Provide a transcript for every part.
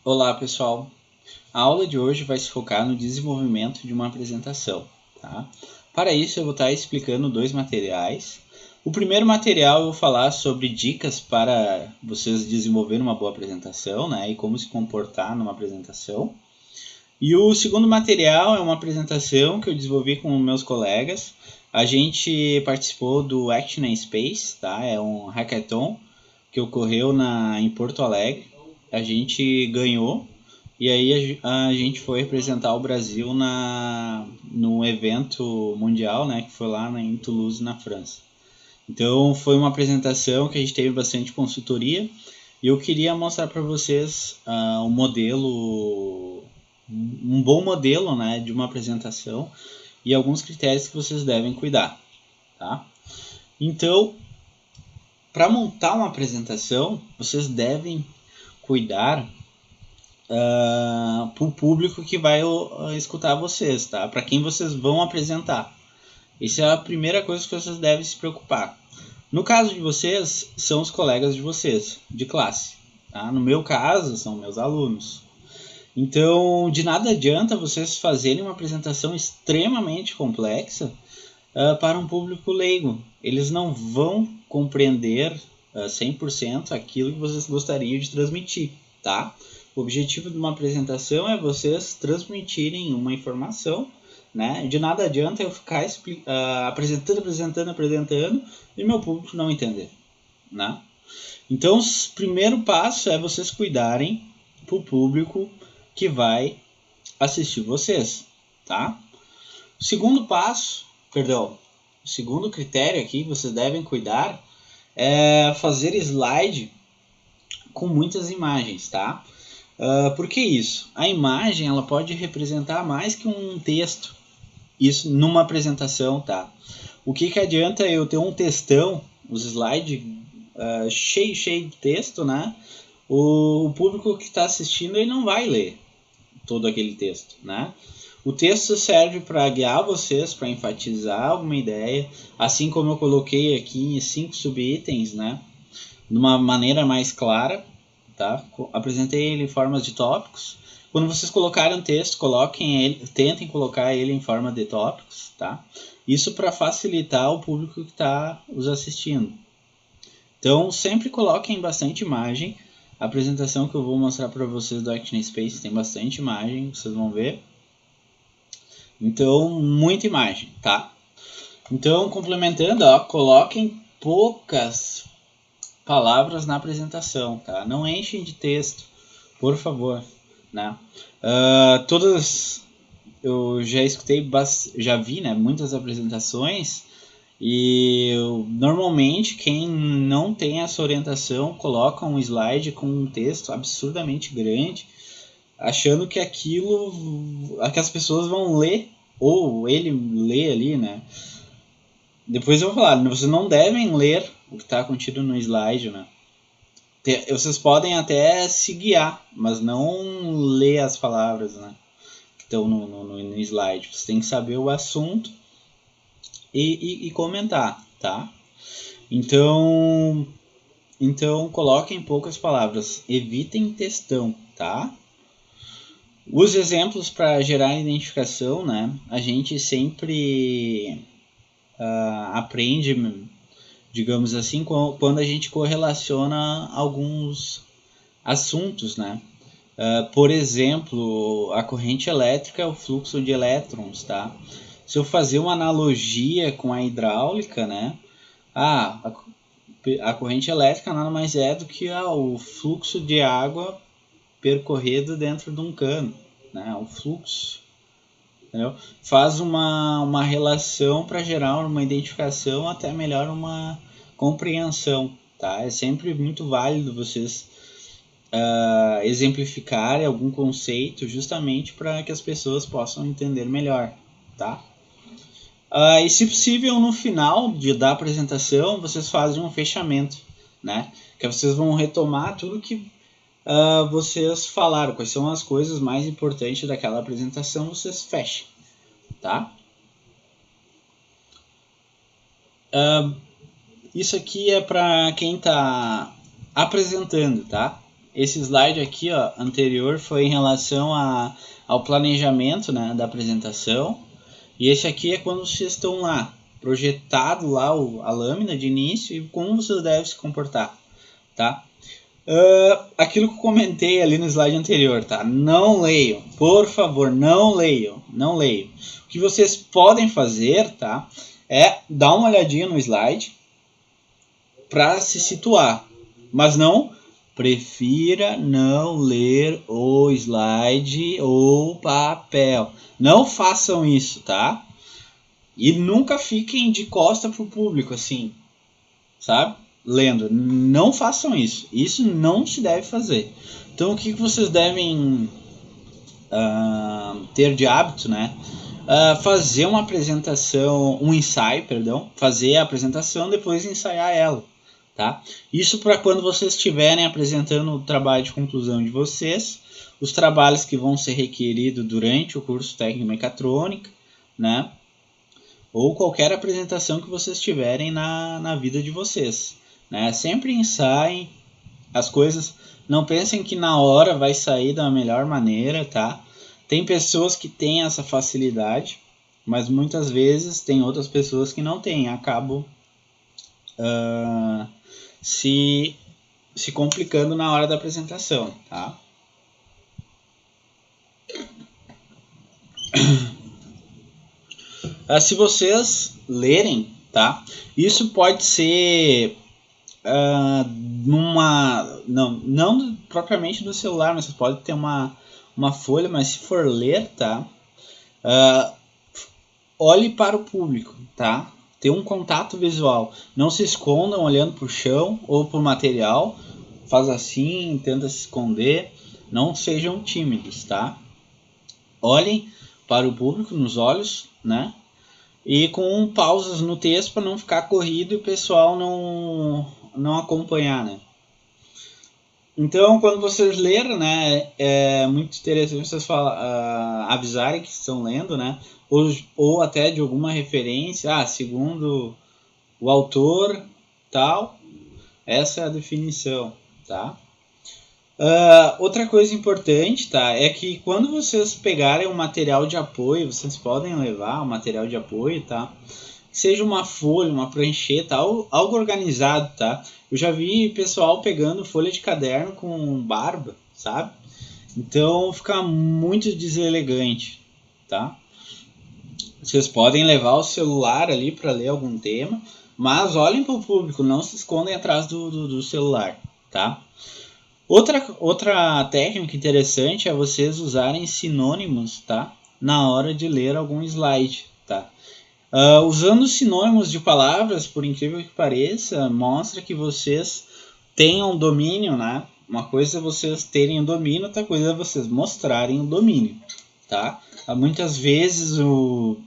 Olá, pessoal. A aula de hoje vai se focar no desenvolvimento de uma apresentação, tá? Para isso, eu vou estar explicando dois materiais. O primeiro material eu vou falar sobre dicas para vocês desenvolverem uma boa apresentação, né? E como se comportar numa apresentação. E o segundo material é uma apresentação que eu desenvolvi com meus colegas. A gente participou do Action in Space, tá? É um hackathon que ocorreu em Porto Alegre. A gente ganhou e aí a gente foi representar o Brasil no evento mundial, né, que foi lá em Toulouse, na França. Então foi uma apresentação que a gente teve bastante consultoria e eu queria mostrar para vocês um modelo, um bom modelo, né, de uma apresentação e alguns critérios que vocês devem cuidar, tá? Então, para montar uma apresentação, vocês devem cuidar para o público que vai escutar vocês, tá? Para quem vocês vão apresentar. Essa é a primeira coisa que vocês devem se preocupar. No caso de vocês, são os colegas de vocês, de classe. Tá? No meu caso, são meus alunos. Então, de nada adianta vocês fazerem uma apresentação extremamente complexa para um público leigo. Eles não vão compreender 100% aquilo que vocês gostariam de transmitir, tá? O objetivo de uma apresentação é vocês transmitirem uma informação, né? De nada adianta eu ficar apresentando e meu público não entender, né? Então, o primeiro passo é vocês cuidarem para o público que vai assistir vocês, tá? O segundo passo, o segundo critério aqui que vocês devem cuidar é fazer slide com muitas imagens, tá? Por que isso? A imagem ela pode representar mais que um texto, isso numa apresentação, tá? O que adianta eu ter um textão, os slides cheio de texto, né? O público que está assistindo ele não vai ler todo aquele texto, né? O texto serve para guiar vocês, para enfatizar alguma ideia, assim como eu coloquei aqui em 5 subitens, né? De uma maneira mais clara, tá? Apresentei ele em formas de tópicos. Quando vocês colocarem um texto, tentem colocar ele em forma de tópicos, tá? Isso para facilitar o público que está os assistindo. Então, sempre coloquem bastante imagem. A apresentação que eu vou mostrar para vocês do Action Space tem bastante imagem, vocês vão ver. Então, muita imagem, tá? Então, complementando, ó, coloquem poucas palavras na apresentação, tá? Não enchem de texto, por favor, né? Todas eu já escutei, já vi, né, muitas apresentações e normalmente quem não tem essa orientação coloca um slide com um texto absurdamente grande, achando que que as pessoas vão ler ou ele lê ali, né? Depois eu vou falar, vocês não devem ler o que está contido no slide, né? Vocês podem até se guiar, mas não ler as palavras, né, que estão no slide. Você tem que saber o assunto e comentar, tá? Então coloquem poucas palavras. Evitem textão, tá? Os exemplos para gerar identificação, né? A gente sempre aprende, digamos assim, quando a gente correlaciona alguns assuntos, né? Por exemplo, a corrente elétrica é o fluxo de elétrons, tá? Se eu fazer uma analogia com a hidráulica, né? A corrente elétrica nada mais é do que o fluxo de água percorrido dentro de um cano, né? O fluxo, entendeu? Faz uma relação para gerar uma identificação, até melhor uma compreensão, tá? É sempre muito válido vocês exemplificarem algum conceito justamente para que as pessoas possam entender melhor, tá? E se possível, no final da apresentação, vocês fazem um fechamento, né? Que vocês vão retomar tudo que vocês falaram, quais são as coisas mais importantes daquela apresentação, vocês fechem, tá? Isso aqui é para quem está apresentando, tá? esse slide aqui, ó, anterior, foi em relação ao planejamento, né, da apresentação. E esse aqui é quando vocês estão lá, projetado lá a lâmina de início e como vocês devem se comportar, tá? Aquilo que eu comentei ali no slide anterior, tá? Não leiam, por favor, não leiam. O que vocês podem fazer, tá? É dar uma olhadinha no slide para se situar, mas não prefira não ler o slide ou papel. Não façam isso, tá? E nunca fiquem de costa pro público, assim, sabe? Lendo. Não façam isso. Isso não se deve fazer. Então, o que vocês devem ter de hábito, né? Fazer uma apresentação, um ensaio, perdão. Fazer a apresentação, depois ensaiar ela, tá? Isso para quando vocês estiverem apresentando o trabalho de conclusão de vocês, os trabalhos que vão ser requeridos durante o curso técnico mecatrônica, né? Ou qualquer apresentação que vocês tiverem na vida de vocês, né? Sempre ensaiem as coisas, não pensem que na hora vai sair da melhor maneira, tá? Tem pessoas que têm essa facilidade, mas muitas vezes tem outras pessoas que não têm, acabam se complicando na hora da apresentação, tá? Se vocês lerem, tá? Isso pode ser não propriamente do celular, mas você pode ter uma folha, mas se for ler, tá? Olhe para o público, tá? Ter um contato visual. Não se escondam olhando para o chão ou para o material. Faz assim, tenta se esconder. Não sejam tímidos, tá? Olhem para o público nos olhos, né? E com pausas no texto para não ficar corrido e o pessoal não acompanhar, né? Então, quando vocês leram, né, é muito interessante vocês avisarem que estão lendo, né? Ou até de alguma referência, segundo o autor, tal, essa é a definição, tá? Outra coisa importante, tá, é que quando vocês pegarem um material de apoio, vocês podem levar um material de apoio, tá? Que seja uma folha, uma prancheta, algo organizado, tá? Eu já vi pessoal pegando folha de caderno com barba, sabe? Então fica muito deselegante, tá? Vocês podem levar o celular ali para ler algum tema, mas olhem para o público, não se escondem atrás do celular, tá? Outra técnica interessante é vocês usarem sinônimos, tá? Na hora de ler algum slide, tá? Usando sinônimos de palavras, por incrível que pareça, mostra que vocês tenham domínio, né? Uma coisa é vocês terem o domínio, outra coisa é vocês mostrarem o domínio, tá? Muitas vezes eu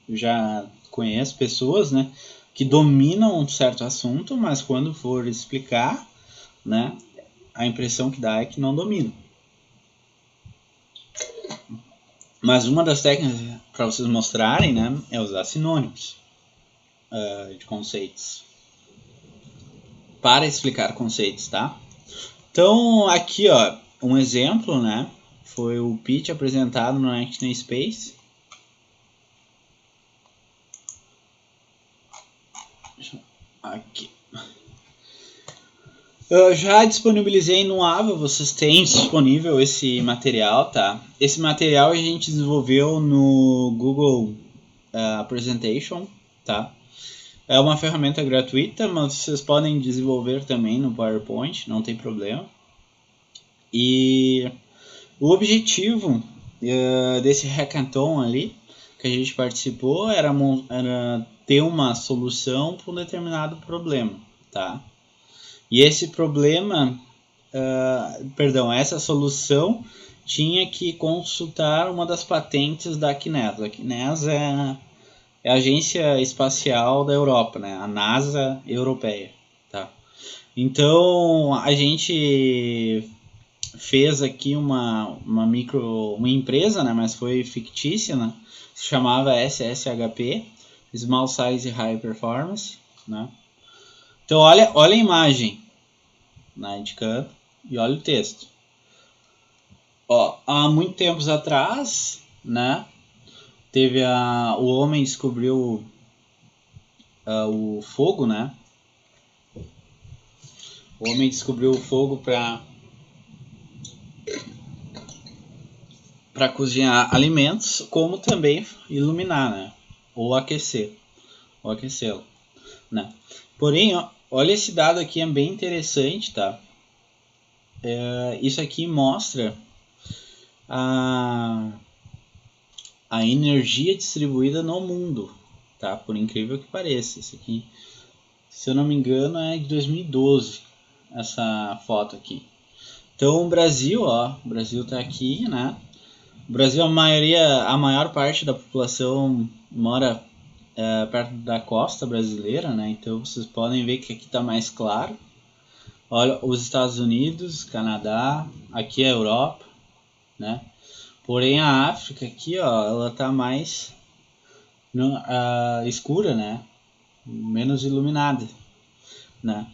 já conheço pessoas, né, que dominam um certo assunto, mas quando for explicar, né, a impressão que dá é que não dominam. Mas uma das técnicas para vocês mostrarem, né, é usar sinônimos de conceitos para explicar conceitos, tá? Então aqui, ó, um exemplo, né, foi o pitch apresentado no Action Space. Aqui. Eu já disponibilizei no Ava, vocês têm disponível esse material, tá? Esse material a gente desenvolveu no Google Presentation, tá? É uma ferramenta gratuita, mas vocês podem desenvolver também no PowerPoint, não tem problema. E o objetivo desse hackathon ali, que a gente participou, era ter uma solução para um determinado problema, tá? E esse problema, essa solução tinha que consultar uma das patentes da CNES. A CNES é a Agência Espacial da Europa, né? A NASA europeia, tá? Então a gente fez aqui uma empresa, né? Mas foi fictícia, né? Se chamava SSHP, Small Size High Performance, né? Então olha a imagem, né, indicando, E olha o texto. Ó, há muito tempos atrás, né? Teve o homem descobriu o fogo, né? O homem descobriu o fogo para cozinhar alimentos, como também iluminar, né? Ou aquecê-lo, né? Porém, ó, olha esse dado aqui, é bem interessante, tá? Isso aqui mostra a energia distribuída no mundo, tá? Por incrível que pareça. Isso aqui, se eu não me engano, é de 2012, essa foto aqui. Então o Brasil, ó, o Brasil tá aqui, né? O Brasil, a maior parte da população mora perto da costa brasileira, né? Então vocês podem ver que aqui tá mais claro. Olha, os Estados Unidos, Canadá, aqui é a Europa, né? Porém a África aqui, ó, ela tá mais escura, né? Menos iluminada, né?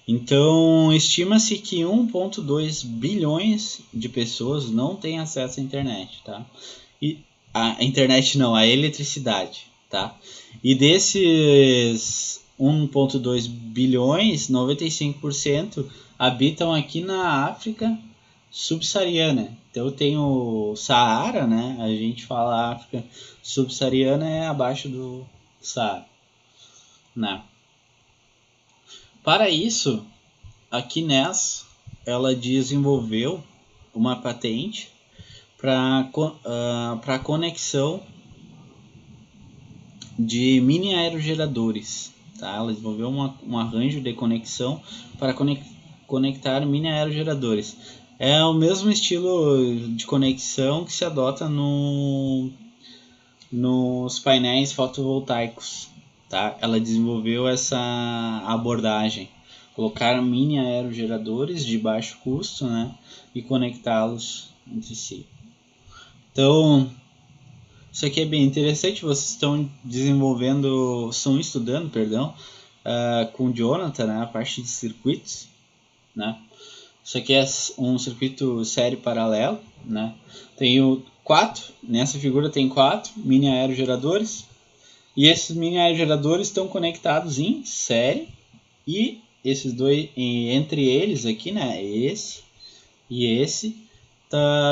Então estima-se que 1,2 bilhões de pessoas não têm acesso à internet, tá? E a internet não, a eletricidade, tá? E desses 1,2 bilhões, 95% habitam aqui na África subsaariana. Então tem o Saara, né? A gente fala África subsaariana é abaixo do Saara, né? Para isso, a Kines, ela desenvolveu uma patente para conexão de mini aerogeradores, tá? Ela desenvolveu um arranjo de conexão para conectar mini aerogeradores. É o mesmo estilo de conexão que se adota nos painéis fotovoltaicos, tá? Ela desenvolveu essa abordagem, colocar mini aerogeradores de baixo custo, né? E conectá-los entre si. Então, isso aqui é bem interessante. Vocês estão estudando, com o Jonathan, né, a parte de circuitos, né? Isso aqui é um circuito série paralelo, né? Tenho 4, nessa figura tem 4 mini aerogeradores, e esses mini aerogeradores estão conectados em série, e esses dois, entre eles aqui, né, esse e esse,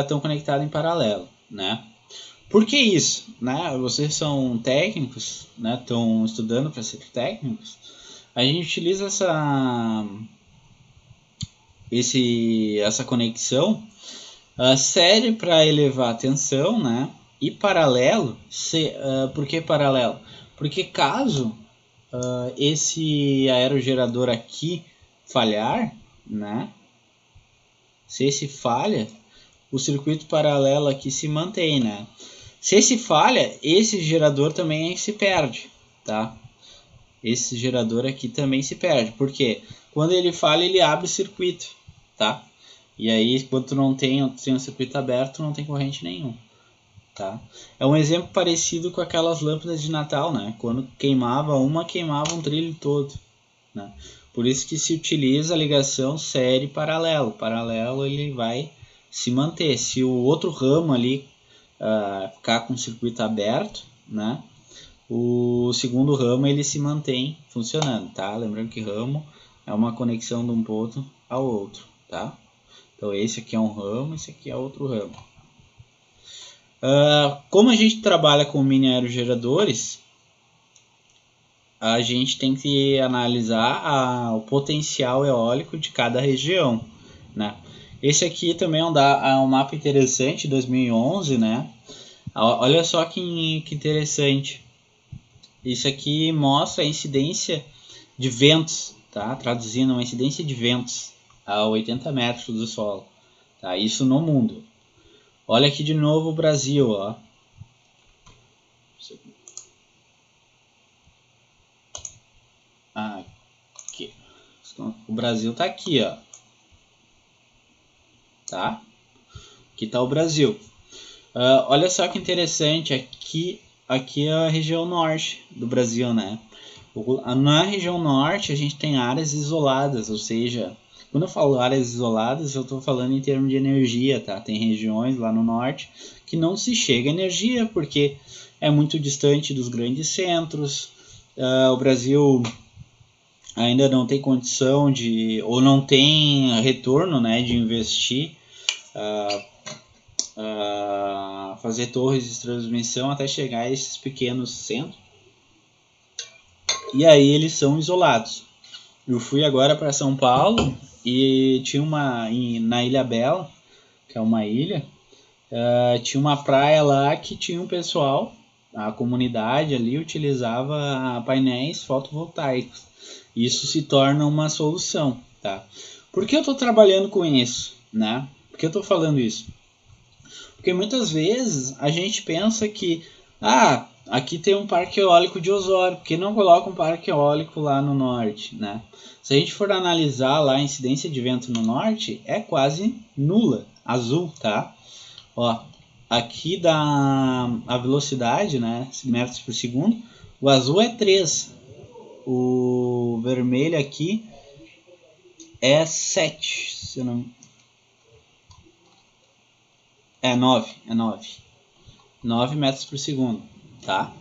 estão conectados em paralelo, né? Por que isso? Né? Vocês são técnicos, né? Estão estudando para ser técnicos. A gente utiliza essa conexão série para elevar a tensão, né? E paralelo, por que paralelo? Porque caso esse aerogerador aqui falhar, né? Se esse falha, o circuito paralelo aqui se mantém, né? Se esse falha, esse gerador também se perde, tá? Esse gerador aqui também se perde, porque quando ele falha, ele abre o circuito, tá? E aí, quando tu não tem um circuito aberto, não tem corrente nenhuma, tá? É um exemplo parecido com aquelas lâmpadas de Natal, né? Quando queimava um trilho todo, né? Por isso que se utiliza a ligação série paralelo. Paralelo ele vai se manter. Se o outro ramo ali ficar com o circuito aberto, né? O segundo ramo ele se mantém funcionando, tá? Lembrando que ramo é uma conexão de um ponto ao outro, tá? Então esse aqui é um ramo, esse aqui é outro ramo. Como a gente trabalha com mini aerogeradores, a gente tem que analisar o potencial eólico de cada região, né? Esse aqui também é um mapa interessante, 2011, né? Olha só que interessante. Isso aqui mostra a incidência de ventos, tá? Traduzindo, uma incidência de ventos a 80 metros do solo, tá? Isso no mundo. Olha aqui de novo o Brasil, ó. Aqui. O Brasil tá aqui, ó. Tá? Aqui tá o Brasil. Olha só que interessante, aqui é a região norte do Brasil, né? Na região norte a gente tem áreas isoladas, ou seja, Quando eu falo áreas isoladas, eu estou falando em termos de energia, tá? Tem regiões lá no norte que não se chega a energia porque é muito distante dos grandes centros. O Brasil ainda não tem condição de, ou não tem retorno, né, de investir, fazer torres de transmissão até chegar a esses pequenos centros. E aí eles são isolados. Eu fui agora para São Paulo e tinha na Ilha Bela, que é uma ilha, tinha uma praia lá que tinha um pessoal, a comunidade ali utilizava painéis fotovoltaicos. Isso se torna uma solução, tá? Por que eu estou trabalhando com isso, né? Por que eu estou falando isso? Porque muitas vezes a gente pensa que, aqui tem um parque eólico de Osório, por que não coloca um parque eólico lá no norte, né? Se a gente for analisar lá a incidência de vento no norte, é quase nula, azul, tá? Ó, aqui dá a velocidade, né, metros por segundo, o azul é 3, o vermelho aqui é 7, se eu não... é 9 metros por segundo, tá?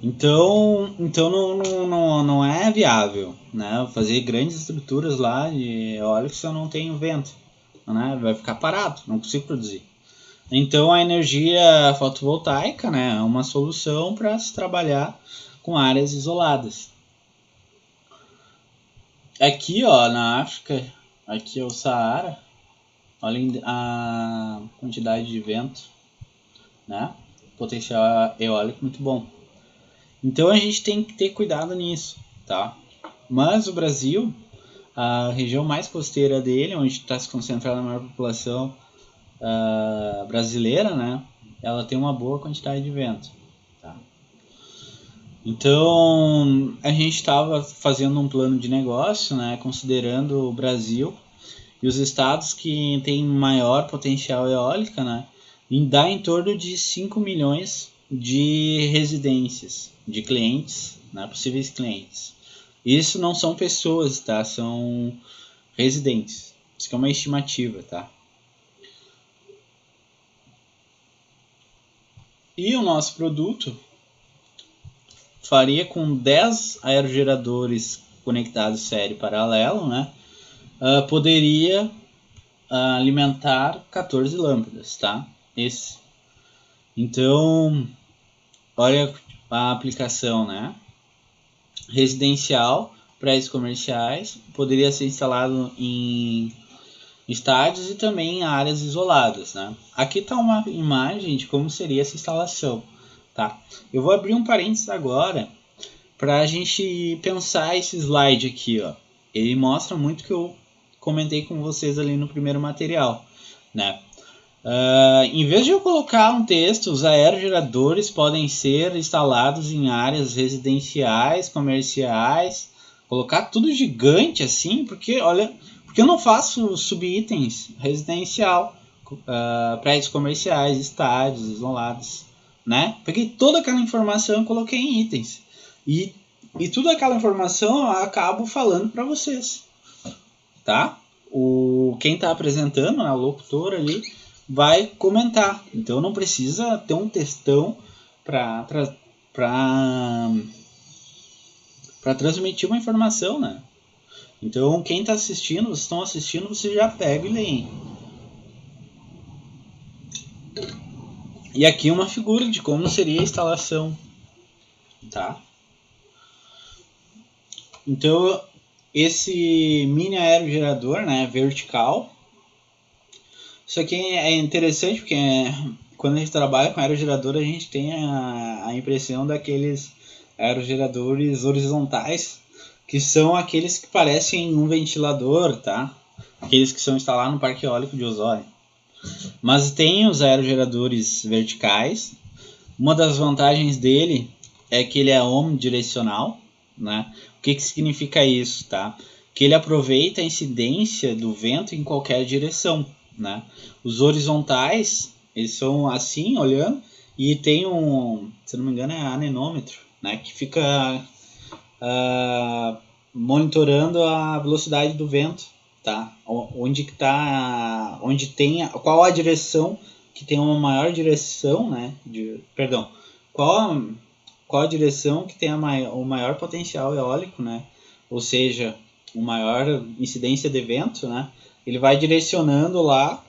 Então não é viável, né, fazer grandes estruturas lá de eólico se eu não tenho vento, né, vai ficar parado, não consigo produzir. Então a energia fotovoltaica, né, é uma solução para se trabalhar com áreas isoladas. Aqui, ó, na África, aqui é o Saara, olha a quantidade de vento, né? Potencial eólico muito bom. Então a gente tem que ter cuidado nisso, tá? Mas o Brasil, a região mais costeira dele, onde está se concentrada a maior população brasileira, né? Ela tem uma boa quantidade de vento, tá? Então a gente estava fazendo um plano de negócio, né? Considerando o Brasil e os estados que têm maior potencial eólica, né? Dá em torno de 5 milhões de residências, de clientes, né? Possíveis clientes. Isso não são pessoas, tá? São residentes. Isso que é uma estimativa, tá? E o nosso produto faria com 10 aerogeradores conectados série paralelo, né? Poderia alimentar 14 lâmpadas, tá? Então, olha a aplicação, né? Residencial, prédios comerciais, poderia ser instalado em estádios e também em áreas isoladas, né? Aqui está uma imagem de como seria essa instalação, tá? Eu vou abrir um parênteses agora para a gente pensar esse slide aqui, ó. Ele mostra muito o que eu comentei com vocês ali no primeiro material, né? Em vez de eu colocar um texto, os aerogeradores podem ser instalados em áreas residenciais, comerciais, colocar tudo gigante assim, porque olha, porque eu não faço subitens residencial, prédios comerciais, estádios isolados, né? Peguei toda aquela informação e coloquei em itens e toda aquela informação eu acabo falando para vocês, tá? Quem está apresentando, né, o locutor ali, vai comentar. Então não precisa ter um textão para transmitir uma informação, né? Então quem está assistindo, vocês estão assistindo, você já pega e lê. E aqui uma figura de como seria a instalação, tá? Então esse mini aerogerador, né, vertical. Isso aqui é interessante porque quando a gente trabalha com aerogerador, a gente tem a impressão daqueles aerogeradores horizontais, que são aqueles que parecem um ventilador, tá? Aqueles que são instalados no Parque Eólico de Osório. Mas tem os aerogeradores verticais. Uma das vantagens dele é que ele é omnidirecional, né? O que significa isso, tá? Que ele aproveita a incidência do vento em qualquer direção, né? Os horizontais, eles são assim, olhando, e tem se não me engano, é anemômetro, né? Que fica monitorando a velocidade do vento, tá? Qual a direção que tem uma maior direção, né? Qual a direção que tem o maior potencial eólico, né? Ou seja, o maior incidência de vento, né? Ele vai direcionando lá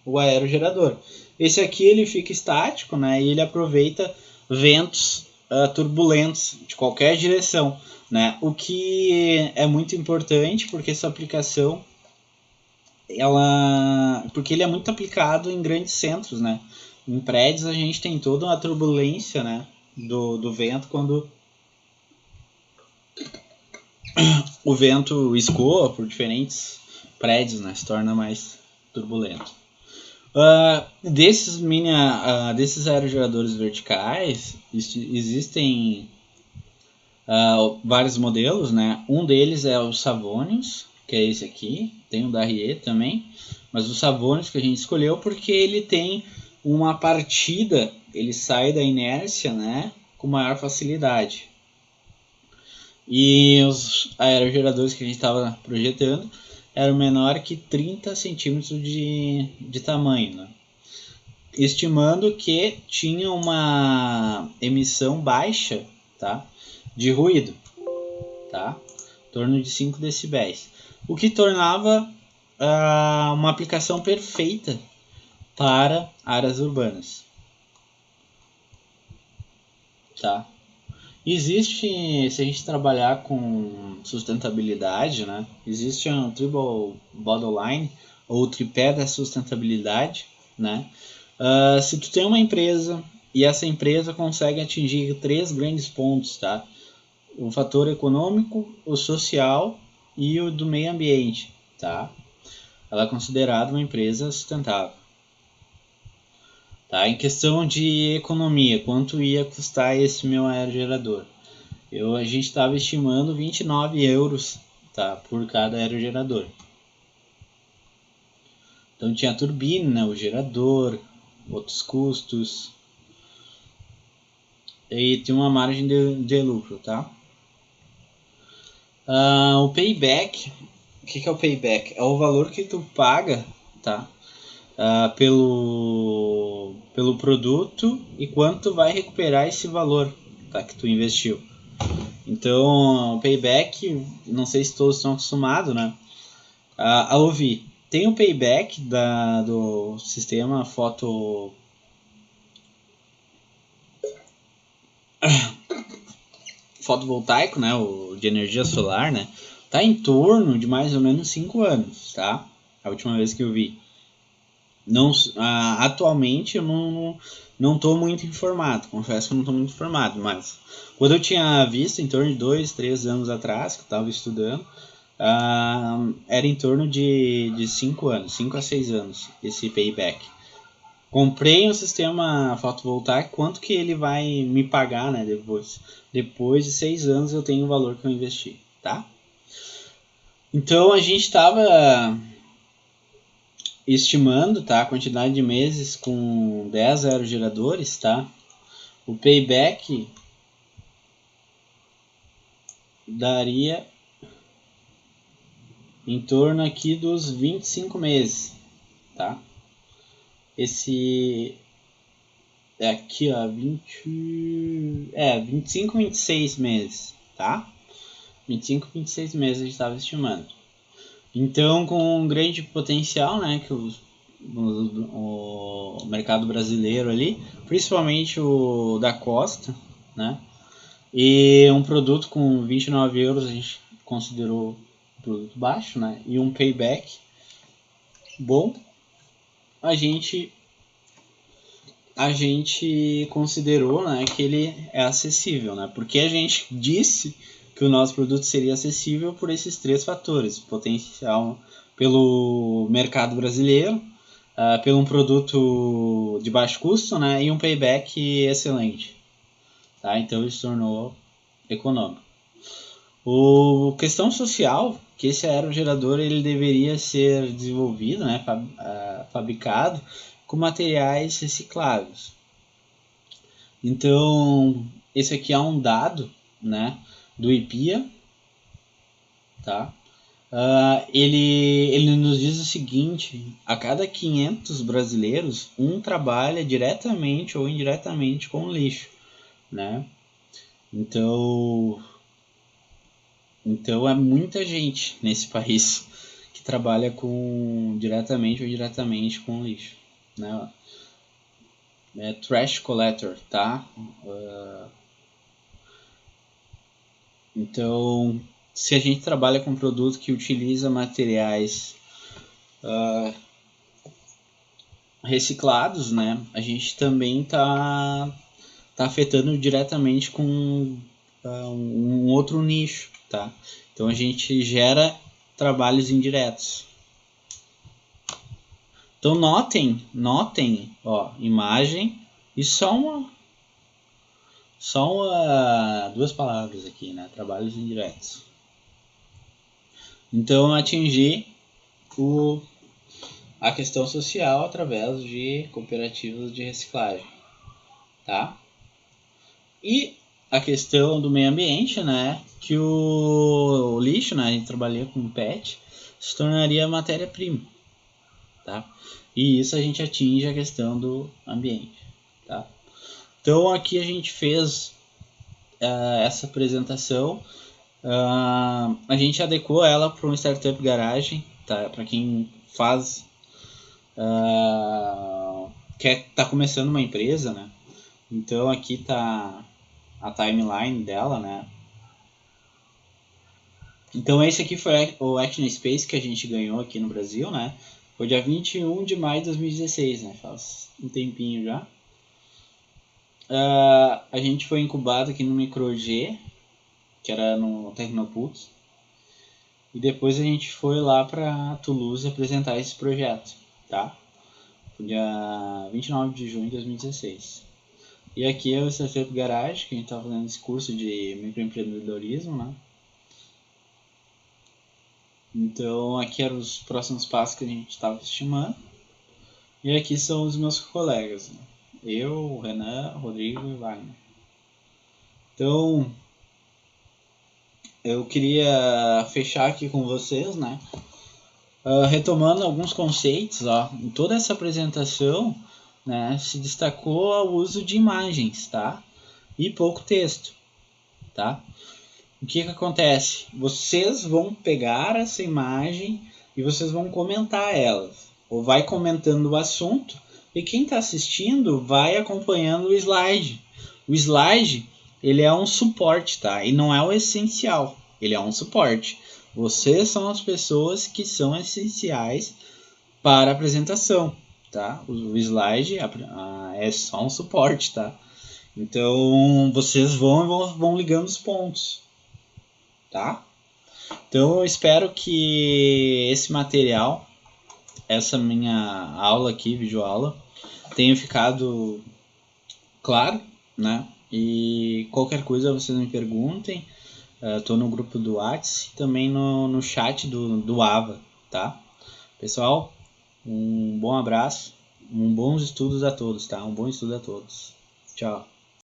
o aerogerador. Esse aqui ele fica estático, né? E ele aproveita ventos turbulentos de qualquer direção, né? O que é muito importante porque essa aplicação porque ele é muito aplicado em grandes centros, né? Em prédios a gente tem toda uma turbulência, né? Do vento quando o vento escoa por diferentes prédios, né? Se torna mais turbulento. Desses aerogeradores verticais existem vários modelos, né? Um deles é o Savonius, que é esse aqui, tem o da RE também, mas o Savonius que a gente escolheu porque ele tem uma partida, ele sai da inércia, né, com maior facilidade. E os aerogeradores que a gente estava projetando eram menor que 30 centímetros de tamanho, né? Estimando que tinha uma emissão baixa, tá, de ruído, tá, em torno de 5 decibéis, o que tornava uma aplicação perfeita para áreas urbanas, tá. Existe, se a gente trabalhar com sustentabilidade, né, existe um triple bottom line, ou tripé da sustentabilidade, né. Se tu tem uma empresa e essa empresa consegue atingir 3 grandes pontos, tá? O fator econômico, o social e o do meio ambiente, tá? Ela é considerada uma empresa sustentável. Tá? Em questão de economia, quanto ia custar esse meu aerogerador? A gente estava estimando 29 euros, tá, por cada aerogerador. Então tinha a turbina, o gerador, outros custos e tinha uma margem de lucro, tá? O payback, o que é o payback? É o valor que tu paga, tá? Pelo produto e quanto vai recuperar esse valor, tá, que tu investiu. Então, o payback, não sei se todos estão acostumados, né, a ouvir. Tem o payback do sistema fotovoltaico, né, o de energia solar, né, tá em torno de mais ou menos 5 anos, tá? A última vez que eu vi. Atualmente eu não estou muito informado, confesso que eu não estou muito informado, mas quando eu tinha visto em torno de 2, 3 anos atrás, que eu estava estudando, era em torno de 5 anos, 5 a 6 anos, esse payback. Comprei um sistema fotovoltaico, quanto que ele vai me pagar, né, depois? Depois de 6 anos eu tenho o valor que eu investi, tá? Então a gente estava estimando, tá, a quantidade de meses com 10 aerogeradores, tá? O payback daria em torno aqui dos 25 meses, tá? Esse é aqui, ó, 25, 26 meses, tá? 25, 26 meses a gente estava estimando. Então, com um grande potencial, né, que o mercado brasileiro ali, principalmente o da Costa, né, e um produto com 29 euros a gente considerou um produto baixo, né, e um payback bom, a gente considerou, né, que ele é acessível, né, porque a gente disse que o nosso produto seria acessível por esses 3 fatores: potencial pelo mercado brasileiro, pelo um produto de baixo custo, né, e um payback excelente, tá? Então ele se tornou econômico. O questão social, que esse aerogerador ele deveria ser desenvolvido, né, fabricado com materiais recicláveis. Então esse aqui é um dado, né, do IPEA, tá? Ele nos diz o seguinte: a cada 500 brasileiros, um trabalha diretamente ou indiretamente com o lixo, né? Então é muita gente nesse país que trabalha diretamente ou indiretamente com o lixo, né? É trash collector, tá? Então, se a gente trabalha com produto que utiliza materiais reciclados, né? A gente também tá afetando diretamente com um outro nicho, tá? Então a gente gera trabalhos indiretos. Então notem, ó, imagem e duas palavras aqui, né? Trabalhos indiretos. Então atingir a questão social através de cooperativas de reciclagem, tá? E a questão do meio ambiente, né? Que o lixo, né? A gente trabalha com PET, se tornaria matéria-prima, tá? E isso a gente atinge a questão do ambiente, tá? Então aqui a gente fez essa apresentação, a gente adequou ela para um Startup Garage, tá? Para quem faz, tá começando uma empresa, né? Então aqui tá a timeline dela, né? Então esse aqui foi o Action Space que a gente ganhou aqui no Brasil, né? Foi dia 21 de maio de 2016, né? Faz um tempinho já. A gente foi incubado aqui no Micro G, que era no Tecnopulse. E depois a gente foi lá para Toulouse apresentar esse projeto, tá? Foi dia 29 de junho de 2016. E aqui é o Startup Garage, que a gente está fazendo esse curso de microempreendedorismo, né? Então aqui eram os próximos passos que a gente estava estimando. E aqui são os meus colegas, né? Eu, o Renan, o Rodrigo e o Wagner. Então eu queria fechar aqui com vocês, né? Retomando alguns conceitos, ó, em toda essa apresentação, né, se destacou o uso de imagens, tá? E pouco texto, tá? O que acontece? Vocês vão pegar essa imagem e vocês vão comentar elas, ou vai comentando o assunto, e quem está assistindo vai acompanhando o slide. O slide, ele é um suporte, tá? E não é o essencial, ele é um suporte. Vocês são as pessoas que são essenciais para a apresentação, tá? O slide é só um suporte, tá? Então vocês vão ligando os pontos, tá? Então eu espero que esse material, essa minha aula aqui, videoaula, tenha ficado claro, né? E qualquer coisa vocês me perguntem. Tô no grupo do WhatsApp e também no chat do AVA, tá? Pessoal, um bom abraço, bons estudos a todos, tá? Um bom estudo a todos. Tchau.